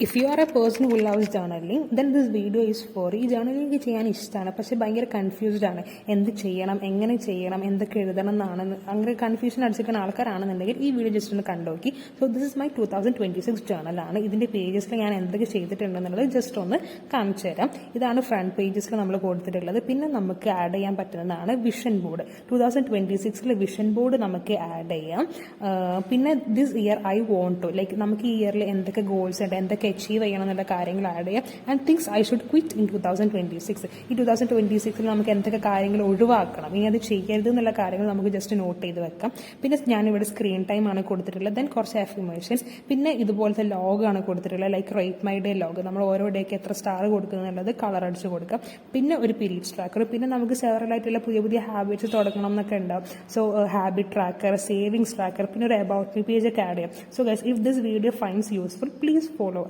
If you are a person who loves journaling then this video is for. ഈ journaling ചെയ്യാൻ ഇഷ്ടമാണ്, പക്ഷെ ഭയങ്കര കൺഫ്യൂസ്ഡ് ആണ്. എന്ത് ചെയ്യണം, എങ്ങനെ ചെയ്യണം, എന്തൊക്കെ എഴുതണം എന്നാണ് അങ്ങനെ കൺഫ്യൂഷൻ അടിച്ചിരിക്കുന്ന ആൾക്കാരാണെന്നുണ്ടെങ്കിൽ ഈ വീഡിയോ ജസ്റ്റ് ഒന്ന് കണ്ടുനോക്കി. സോ ദിസ് ഇസ് മൈ 2026 ജേർണലാണ്. ഇതിൻ്റെ പേജസിൽ ഞാൻ എന്തൊക്കെ ചെയ്തിട്ടുണ്ടെന്നുള്ളത് ജസ്റ്റ് ഒന്ന് കാണിച്ചു തരാം. ഇതാണ് ഫ്രണ്ട് പേജസിൽ നമ്മൾ കൊടുത്തിട്ടുള്ളത്. പിന്നെ നമുക്ക് ആഡ് ചെയ്യാൻ പറ്റുന്നതാണ് വിഷൻ ബോർഡ്. 2026 വിഷൻ ബോർഡ് നമുക്ക് ആഡ് ചെയ്യാം. പിന്നെ this year I want to, like നമുക്ക് ഈ ഇയറിൽ എന്തൊക്കെ ഗോൾസ് ഉണ്ട്, എന്തൊക്കെ അച്ചീവ് ചെയ്യണം എന്നുള്ള കാര്യങ്ങൾ ആഡ് ചെയ്യാം. And things I should quit in 2026. ഈ 2026 നമുക്ക് എന്തൊക്കെ കാര്യങ്ങൾ ഒഴിവാക്കണം, ഇനി അത് ചെയ്യരുത് എന്നുള്ള കാര്യങ്ങൾ നമുക്ക് ജസ്റ്റ് നോട്ട് ചെയ്ത് വെക്കാം. പിന്നെ ഞാനിവിടെ സ്ക്രീൻ ടൈം ആണ് കൊടുത്തിട്ടുള്ളത്. ദെൻ കുറച്ച് അഫിമേഷൻസ്, പിന്നെ ഇതുപോലത്തെ ലോഗാണ് കൊടുത്തിട്ടുള്ളത്. Like write my day log, നമ്മൾ ഓരോ ഡേക്ക് എത്ര സ്റ്റാർ കൊടുക്കുന്നുള്ളത് കളർ അടിച്ച് കൊടുക്കാം. പിന്നെ ഒരു പീരീഡ്സ് ട്രാക്കർ, പിന്നെ നമുക്ക് സെവറൽ ആയിട്ടുള്ള പുതിയ പുതിയ ഹാബിറ്റ്സ് തുടങ്ങണം എന്നൊക്കെ ഉണ്ടാവും. So habit tracker, savings tracker, പിന്നെ ഒരു അബൌട്ട് മീ പേജ് ഒക്കെ ആഡ് ചെയ്യാം. So guys, if this video finds useful, please follow